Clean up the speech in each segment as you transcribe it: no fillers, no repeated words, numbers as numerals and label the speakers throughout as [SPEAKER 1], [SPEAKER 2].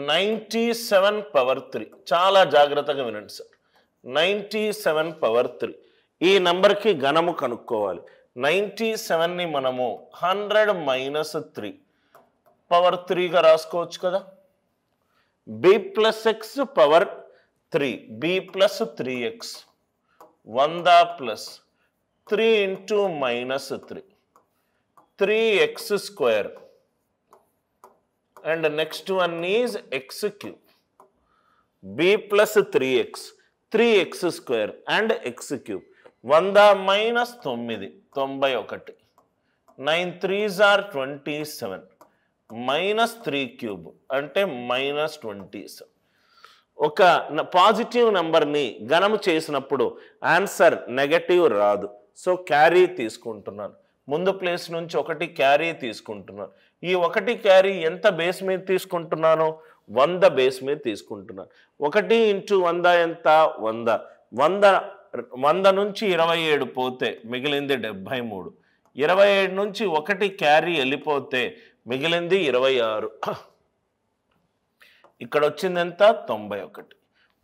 [SPEAKER 1] 97 power 3. చాలా జాగ్రత్తగా వినండి సార్. 97 పవర్ 3. ఈ నంబర్కి ఘనము కనుక్కోవాలి. 97ని మనము 100 మైనస్ 3 పవర్ 3గా రాసుకోవచ్చు కదా. b plus X power 3, b plus 3x 100 plus 3 into minus 3, 3x square. And next one is x cube. b plus 3x, 3x square and x cube. 100 minus 9, 91. 9 3s are 27. Minus 3 cube అంటే minus 27. ఒక positive నెంబర్ని ఘనము చేసినప్పుడు answer negative రాదు. So carry తీసుకుంటున్నాను. ముందు place నుంచి ఒకటి carry తీసుకుంటున్నాను. ఈ ఒకటి క్యారీ ఎంత బేస్ మీద తీసుకుంటున్నాను? 100 బేస్ మీద తీసుకుంటున్నాను. 1 ఇంటూ 100 ఎంత? 100. 100 నుంచి 27 పోతే మిగిలింది 73. 27 నుంచి ఒకటి క్యారీ వెళ్ళిపోతే మిగిలింది 26. ఇక్కడ వచ్చింది ఎంత? 91.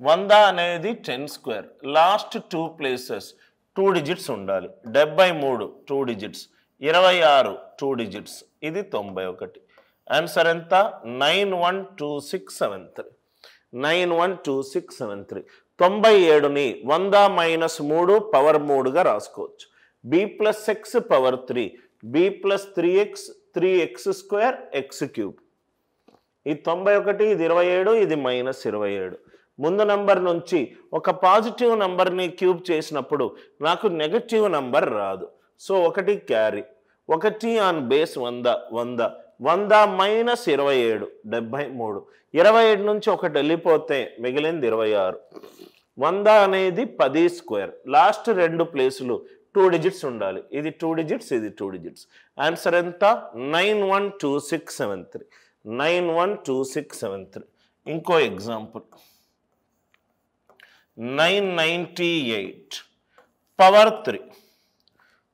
[SPEAKER 1] 100 అనేది 10 స్క్వేర్. లాస్ట్ 2 ప్లేసెస్ 2 డిజిట్స్ ఉండాలి. 73 2 డిజిట్స్, 26 2 డిజిట్స్, ఇది 91. ఆన్సర్ ఎంత? 912673. 912673. 97ని 100 మైనస్ 3 పవర్ 3గా రాసుకోవచ్చు. b plus X power 3, b plus 3x, 3x square x cube. ఇది 91, ఇది 27, ఇది మైనస్ 27. ముందు నంబర్ నుంచి ఒక పాజిటివ్ నంబర్ని క్యూబ్ చేసినప్పుడు నాకు నెగటివ్ నంబర్ రాదు. సో ఒకటి క్యారీ. 1 on base 100, 100. 100 మైనస్ 27, 73. 27 నుంచి ఒకటి వెళ్ళిపోతే మిగిలింది 26. 100 అనేది 10 స్క్వేర్. లాస్ట్ 2 ప్లేసులు 2 డిజిట్స్ ఉండాలి. ఇది 2 డిజిట్స్, ఇది 2 డిజిట్స్. ఆన్సర్ ఎంత? 912673. 912673. ఇంకో ఎగ్జాంపుల్. 998 పవర్ 3.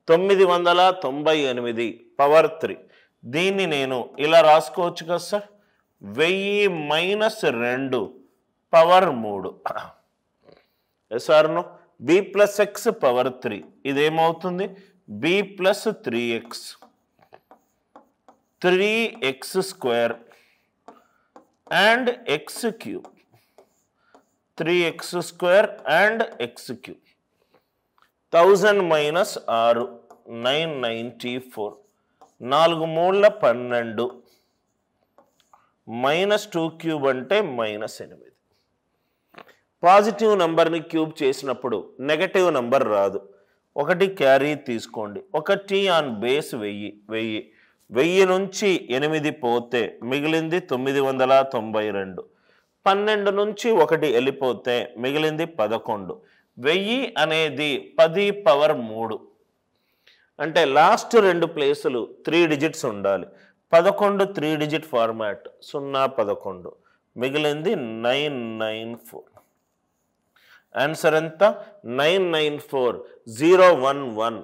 [SPEAKER 1] 998 పవర్ 3. దీన్ని నేను ఇలా రాసుకోవచ్చు కదా sir. 1000 minus 2 power 3. ఎస్ఆర్నో b plus X power 3. ఇదేమవుతుంది? b plus 3x, 3x square and x cube. 3x square and x cube. 1000 minus 6, 994. 4 మూల 12 మైనస్ 2 క్యూబ్ అంటే మైనస్ 8. పాజిటివ్ నెంబర్ని క్యూబ్ చేసినప్పుడు నెగటివ్ నెంబర్ రాదు. ఒకటి క్యారీ తీసుకోండి. 1 ఆన్ బేస్ 1000. 1000 నుంచి 8 పోతే మిగిలింది 992. 12 నుంచి 1 వెళ్ళిపోతే మిగిలింది 11. 1000 అనేది 10 పవర్ 3. అంటే లాస్ట్ 2 ప్లేసులు 3 డిజిట్స్ ఉండాలి. 11 3 డిజిట్ ఫార్మాట్ 011. మిగిలింది 994. ఆన్సర్ ఎంత? 994 011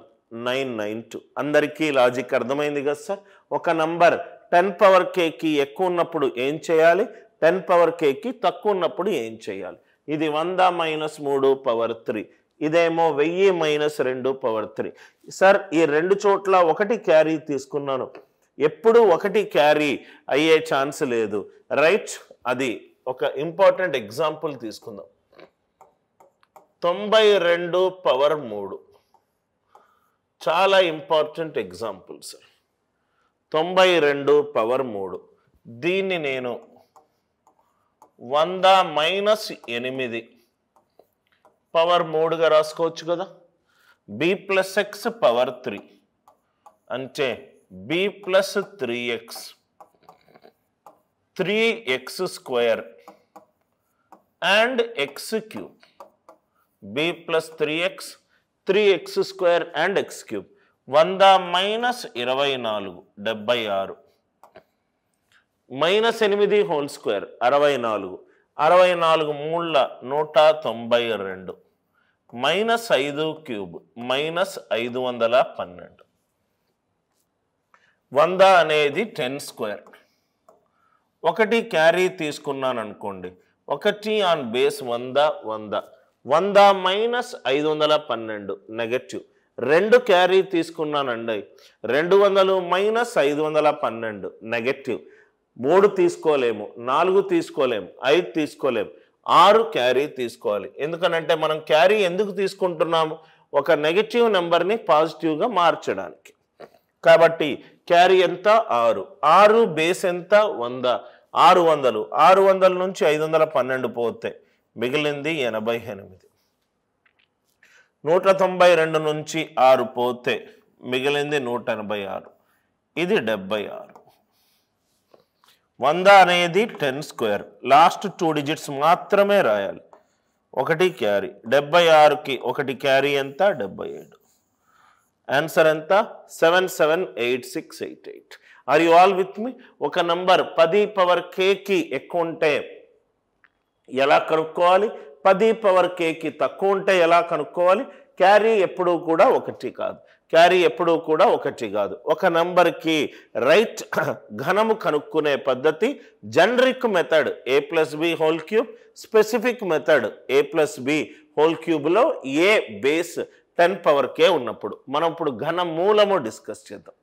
[SPEAKER 1] 992. అందరికీ లాజిక్ అర్థమైంది కదా సార్. ఒక నంబర్ 10 పవర్ kకి ఎక్కువ ఉన్నప్పుడు ఏం చేయాలి, 10 పవర్ kకి తక్కువ ఉన్నప్పుడు ఏం చేయాలి. ఇది 100 మైనస్ 3 పవర్ 3. ఇదేమో 1000 మైనస్ 2 పవర్ 3. సార్ ఈ 2 చోట్ల ఒకటి క్యారీ తీసుకున్నాను. ఎప్పుడు ఒకటి క్యారీ అయ్యే ఛాన్స్ లేదు, రైట్? అది ఒక ఇంపార్టెంట్ ఎగ్జాంపుల్ తీసుకుందాం. 92 పవర్ 3. చాలా ఇంపార్టెంట్ ఎగ్జాంపుల్ సార్. 92 పవర్ 3. దీన్ని నేను 100 మైనస్ 8 పవర్ 3గా రాసుకోవచ్చు కదా. b ప్లస్ ఎక్స్ పవర్ 3 అంటే b plus 3x, 3x square and x cube. b plus 3x, 3x square and x cube. 100 minus 24 76. Minus 8 whole square 64. 64 మూల 192. Minus 5 cube minus 512. 100 అనేది 10 square. ఒకటి carry తీసుకున్నాను అనుకోండి, ఒకటి on base 100 minus 512 negative. 2 carry తీసుకున్నానండి, 200 minus 512 negative. 3 తీసుకోలేము, 4 తీసుకోలేము, 5 తీసుకోలేము, 6 క్యారీ తీసుకోవాలి. ఎందుకనంటే మనం క్యారీ ఎందుకు తీసుకుంటున్నాము? ఒక నెగటివ్ నెంబర్ని పాజిటివ్గా మార్చడానికి. కాబట్టి క్యారీ ఎంత? 6 బేస్ ఎంత? 100. 600 నుంచి 512 పోతే మిగిలింది 88. 192 నుంచి 6 పోతే మిగిలింది 186. ఇది 76. 100 అనేది 10 స్క్వేర్. లాస్ట్ 2 డిజిట్స్ మాత్రమే రాయాలి. 1 క్యారీ. 76కి 1 క్యారీ ఎంత? 77. ఆన్సర్ ఎంత? 778688. Are you all with me? ఒక నంబర్ 10 పవర్ kకి ఎక్కువ ఉంటే ఎలా కనుక్కోవాలి? 10 పవర్ kకి తక్కువ ఉంటే ఎలా కనుక్కోవాలి? క్యారీ ఎప్పుడూ కూడా 1 కాదు. క్యారీ ఎప్పుడూ కూడా 1 కాదు. ఒక నంబర్కి రైట్ ఘనము కనుక్కునే పద్ధతి generic method a+b whole cube, specific method a+b whole క్యూబ్లో a బేస్ 10 పవర్ k ఉన్నప్పుడు. మనం ఇప్పుడు ఘన మూలము డిస్కస్ చేద్దాం.